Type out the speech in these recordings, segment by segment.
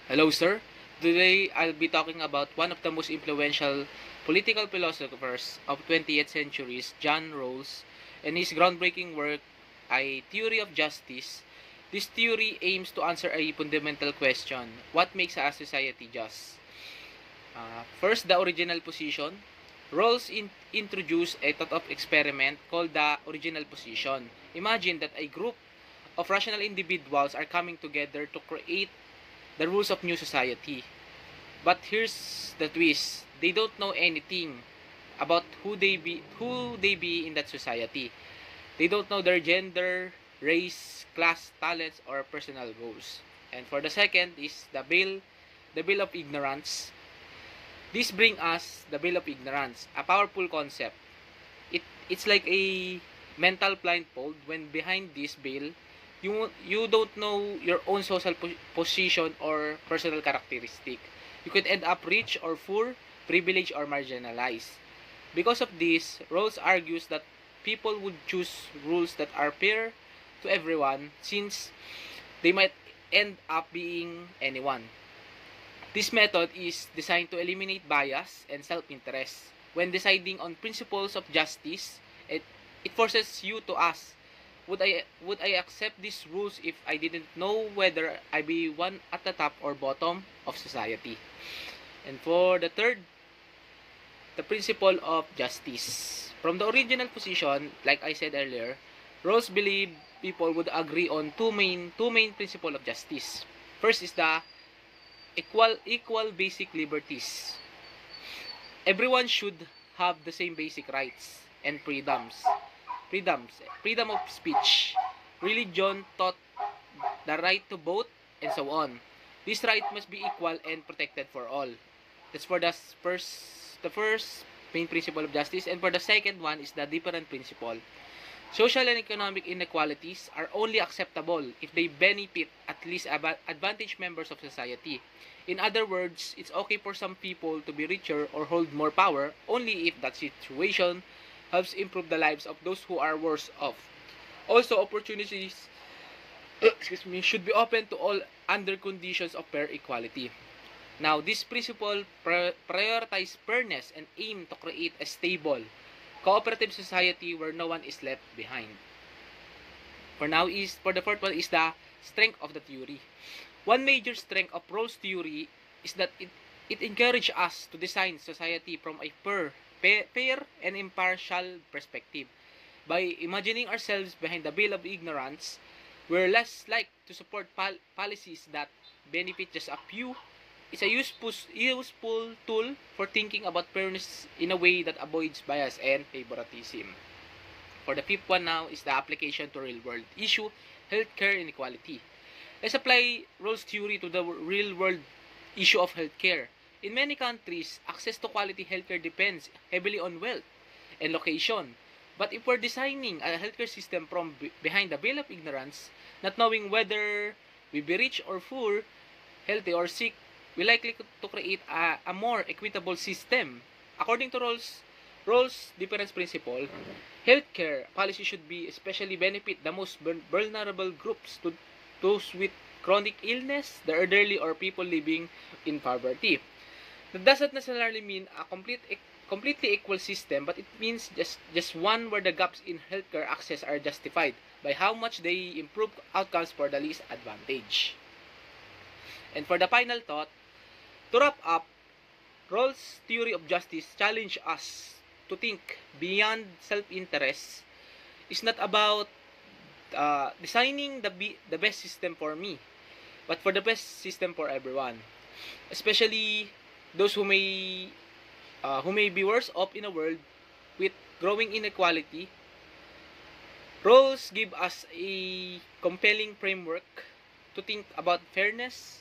Hello, sir. Today, I'll be talking about one of the most influential political philosophers of 20th centuries, John Rawls, and his groundbreaking work, A Theory of Justice. This theory aims to answer a fundamental question: what makes a society just? First, the original position. Rawls introduced a thought of experiment called the original position. Imagine that a group of rational individuals are coming together to create the rules of new society. But here's the twist. They don't know anything about who they be in that society. They don't know their gender, race, class, talents, or personal goals. And for the second is the bill of ignorance. This brings us the bill of ignorance, a powerful concept. It's like a mental blindfold when behind this bill you don't know your own social position or personal characteristic. You could end up rich or poor, privileged or marginalized. Because of this, Rawls argues that people would choose rules that are fair to everyone since they might end up being anyone. This method is designed to eliminate bias and self-interest. When deciding on principles of justice, it forces you to ask, would I accept these rules if I didn't know whether I be one at the top or bottom of society? And for the third, the principle of justice. From the original position, like I said earlier, Rawls believed people would agree on two main principles of justice. First is the equal basic liberties. Everyone should have the same basic rights and freedom of speech, religion, thought, the right to vote, and so on. This right must be equal and protected for all. That's for the first main principle of justice. And for the second one is the different principle. Social and economic inequalities are only acceptable if they benefit at least advantaged members of society. In other words, it's okay for some people to be richer or hold more power only if that situation helps improve the lives of those who are worse off. Also, opportunities should be open to all under conditions of fair equality. Now, this principle prioritize fairness and aim to create a stable, cooperative society where no one is left behind. For the fourth one is the strength of the theory. One major strength of Rawls' theory is that it encourages us to design society from a fair and impartial perspective. By imagining ourselves behind the veil of ignorance, we're less likely to support policies that benefit just a few. It's a useful tool for thinking about fairness in a way that avoids bias and favoritism. For the fifth one now is the application to real-world issue, healthcare inequality. Let's apply Rawls' theory to the real-world issue of healthcare. In many countries, access to quality healthcare depends heavily on wealth and location. But if we're designing a healthcare system from behind the veil of ignorance, not knowing whether we be rich or poor, healthy or sick, we're likely to create a more equitable system. According to Rawls' difference principle, healthcare policy should be especially benefit the most vulnerable groups, to those with chronic illness, the elderly, or people living in poverty. That doesn't necessarily mean a completely equal system, but it means just one where the gaps in healthcare access are justified by how much they improve outcomes for the least advantage. And for the final thought, to wrap up, Rawls' theory of justice challenge us to think beyond self-interest. It's not about designing the best system for me, but for the best system for everyone, especially those who may be worse off in a world with growing inequality. Rawls give us a compelling framework to think about fairness,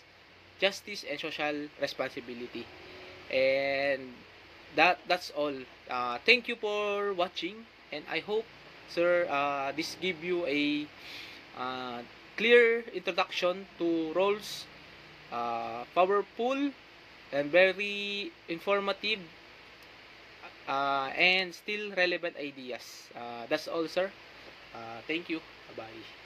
justice, and social responsibility. And that's all. Thank you for watching, and I hope, sir, this give you a clear introduction to Rawls' powerful and very informative and still relevant ideas. That's all, sir. Thank you. Bye.